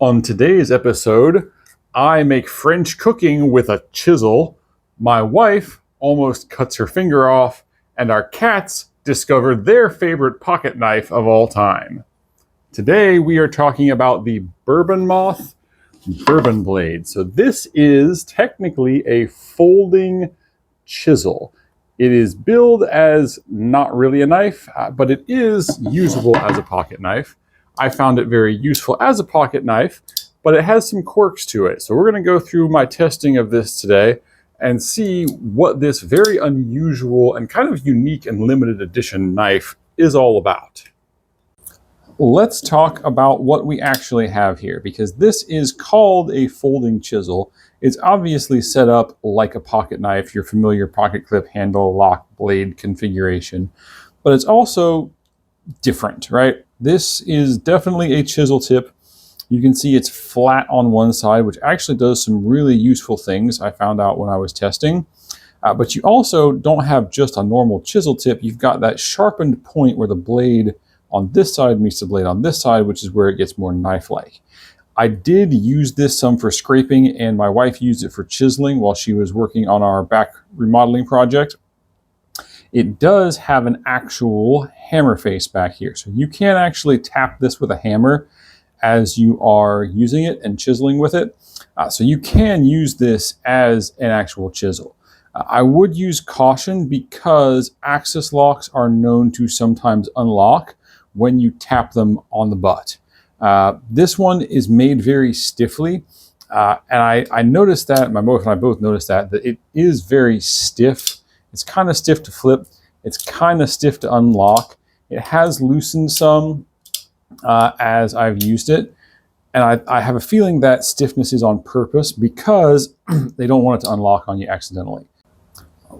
On today's episode, I make French cooking with a chisel, my wife almost cuts her finger off, and our cats discover their favorite pocket knife of all time. Today we are talking about the Bourbon Moth Bourbon Blade. So this is technically a folding chisel. It is billed as not really a knife, but it is usable as a pocket knife. I found it very useful as a pocket knife, but it has some quirks to it. So we're going to go through my testing of this today and see what this very unusual and kind of unique and limited edition knife is all about. Let's talk about what we actually have here, because this is called a folding chisel. It's obviously set up like a pocket knife, your familiar pocket clip handle, lock, blade configuration, but it's also different, right? This is definitely a chisel tip. You can see it's flat on one side, which actually does some really useful things I found out when I was testing. But you also don't have just a normal chisel tip. You've got that sharpened point where the blade on this side meets the blade on this side, which is where it gets more knife-like. I did use this some for scraping, and my wife used it for chiseling while she was working on our back remodeling project. It does have an actual hammer face back here. So you can actually tap this with a hammer as you are using it and chiseling with it. So you can use this as an actual chisel. I would use caution because axis locks are known to sometimes unlock when you tap them on the butt. This one is made very stiffly. And I noticed that, my wife and I both noticed that it is very stiff. It's kind of stiff to flip. It's kind of stiff to unlock. It has loosened some as I've used it. And I have a feeling that stiffness is on purpose because they don't want it to unlock on you accidentally.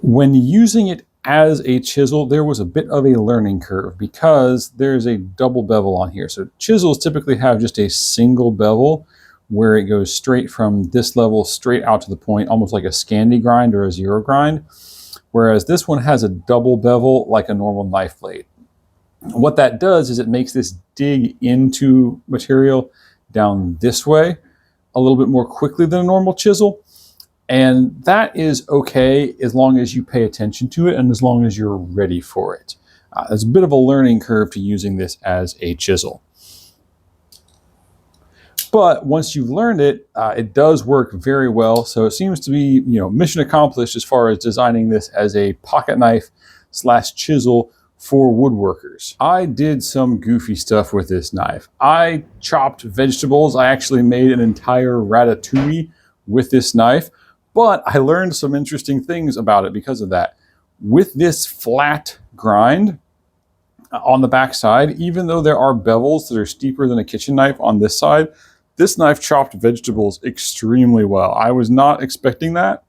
When using it as a chisel, there was a bit of a learning curve because there's a double bevel on here. So chisels typically have just a single bevel where it goes straight from this level straight out to the point, almost like a Scandi grind or a zero grind. Whereas this one has a double bevel like a normal knife blade. What that does is it makes this dig into material down this way a little bit more quickly than a normal chisel. And that is okay as long as you pay attention to it and as long as you're ready for it. There's a bit of a learning curve to using this as a chisel. But once you've learned it, it does work very well. So it seems to be, mission accomplished as far as designing this as a pocket knife / chisel for woodworkers. I did some goofy stuff with this knife. I chopped vegetables. I actually made an entire ratatouille with this knife, but I learned some interesting things about it because of that. With this flat grind on the back side, even though there are bevels that are steeper than a kitchen knife on this side, this knife chopped vegetables extremely well. I was not expecting that,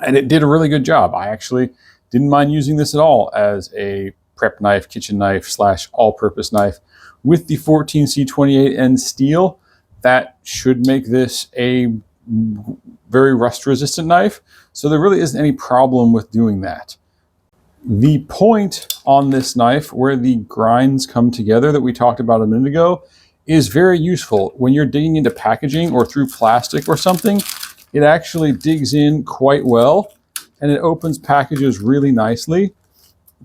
and it did a really good job. I actually didn't mind using this at all as a prep knife, kitchen knife / all-purpose knife. With the 14C28N steel, that should make this a very rust-resistant knife, so there really isn't any problem with doing that. The point on this knife where the grinds come together that we talked about a minute ago is very useful. When you're digging into packaging or through plastic or something, it actually digs in quite well and it opens packages really nicely.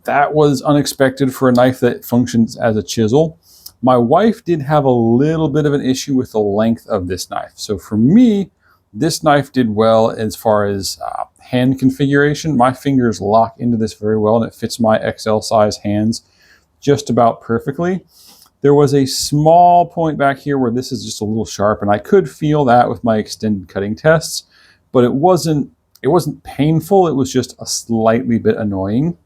That was unexpected for a knife that functions as a chisel. My wife did have a little bit of an issue with the length of this knife. So for me, this knife did well as far as hand configuration. My fingers lock into this very well and it fits my XL size hands just about perfectly. There was a small point back here where this is just a little sharp, and I could feel that with my extended cutting tests, but it wasn't painful. It was just a slightly bit annoying.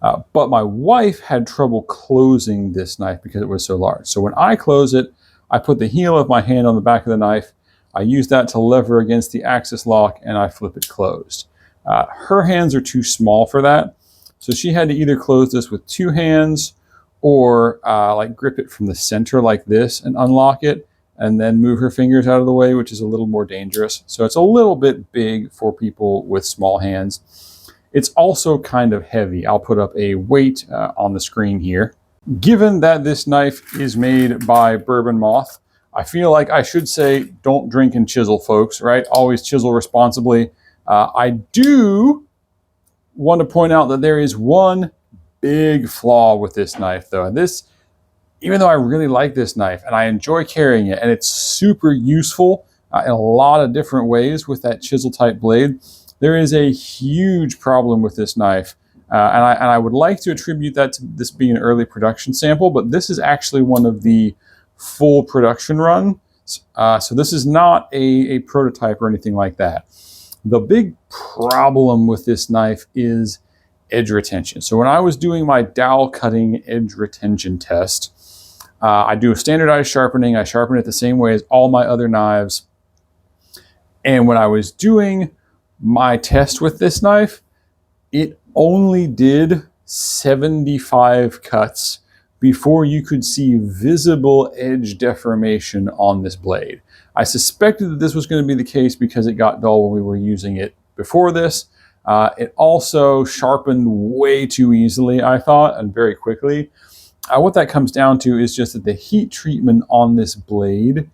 But my wife had trouble closing this knife because it was so large. So when I close it, I put the heel of my hand on the back of the knife. I use that to lever against the axis lock, and I flip it closed. Her hands are too small for that, so she had to either close this with two hands or like grip it from the center like this and unlock it and then move her fingers out of the way, which is a little more dangerous. So it's a little bit big for people with small hands. It's also kind of heavy. I'll put up a weight on the screen here. Given that this knife is made by Bourbon Moth, I feel like I should say don't drink and chisel, folks, right? Always chisel responsibly. I do want to point out that there is one big flaw with this knife, though. And this, even though I really like this knife and I enjoy carrying it, and it's super useful in a lot of different ways with that chisel type blade, there is a huge problem with this knife. And I would like to attribute that to this being an early production sample, but this is actually one of the full production run. So this is not a prototype or anything like that. The big problem with this knife is edge retention. So when I was doing my dowel cutting edge retention test, I do a standardized sharpening. I sharpen it the same way as all my other knives. And when I was doing my test with this knife, it only did 75 cuts before you could see visible edge deformation on this blade. I suspected that this was going to be the case because it got dull when we were using it before this. It also sharpened way too easily, I thought, and very quickly. What that comes down to is just that the heat treatment on this blade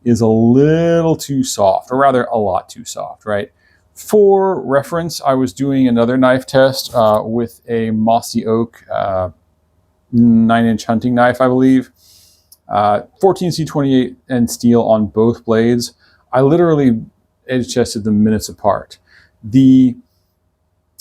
is a little too soft, or rather a lot too soft, right? For reference, I was doing another knife test with a mossy oak 9-inch hunting knife, I believe. 14C28 and steel on both blades. I literally edge tested them minutes apart. The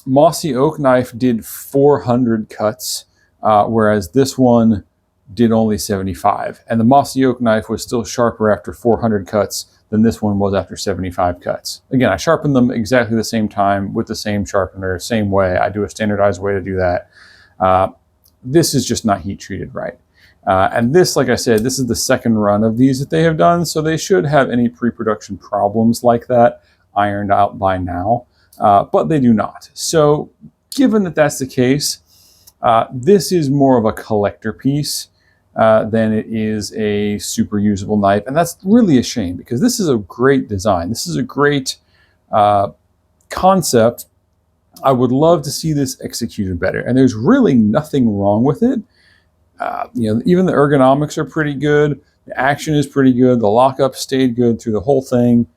mossy oak knife did 400 cuts, whereas this one did only 75. And the mossy oak knife was still sharper after 400 cuts than this one was after 75 cuts. Again, I sharpened them exactly the same time with the same sharpener, same way. I do a standardized way to do that. This is just not heat treated right. And this, like I said, this is the second run of these that they have done, so they should have any pre-production problems like that ironed out by now, but they do not. So given that that's the case, this is more of a collector piece than it is a super usable knife. And that's really a shame because this is a great design. This is a great concept. I would love to see this executed better. And there's really nothing wrong with it. Even the ergonomics are pretty good. The action is pretty good. The lockup stayed good through the whole thing.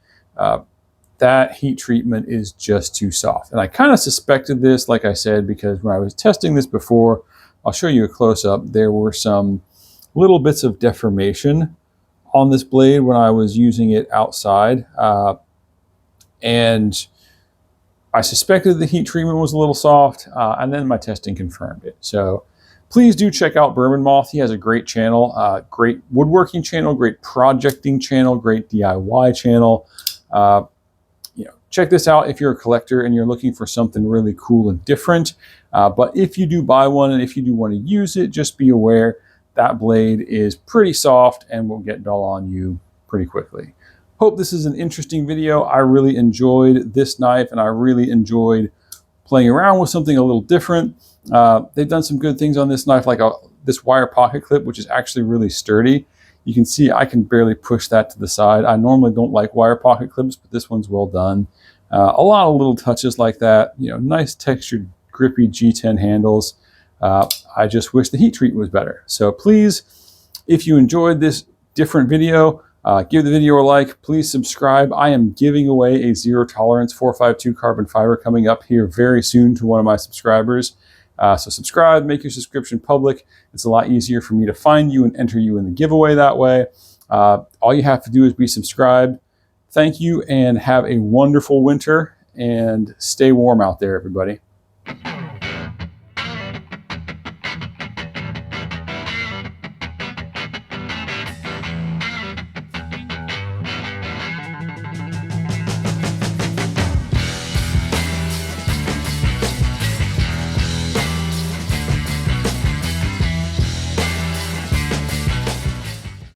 That heat treatment is just too soft. And I kind of suspected this, like I said, because when I was testing this before, I'll show you a close-up, there were some little bits of deformation on this blade when I was using it outside. And I suspected the heat treatment was a little soft, and then my testing confirmed it. So please do check out Bourbon Moth. He has a great channel, great woodworking channel, great projecting channel, great DIY channel. Check this out if you're a collector and you're looking for something really cool and different. But if you do buy one and if you do want to use it, just be aware that blade is pretty soft and will get dull on you pretty quickly. Hope this is an interesting video. I really enjoyed this knife and I really enjoyed playing around with something a little different. They've done some good things on this knife, like this wire pocket clip, which is actually really sturdy. You can see I can barely push that to the side. I normally don't like wire pocket clips, but this one's well done. A lot of little touches like that, nice textured, grippy G10 handles. I just wish the heat treat was better. So please, if you enjoyed this different video, give the video a like. Please subscribe. I am giving away a 0 tolerance 452 carbon fiber coming up here very soon to one of my subscribers. So subscribe, make your subscription public. It's a lot easier for me to find you and enter you in the giveaway that way. All you have to do is be subscribed. Thank you and have a wonderful winter and stay warm out there, everybody.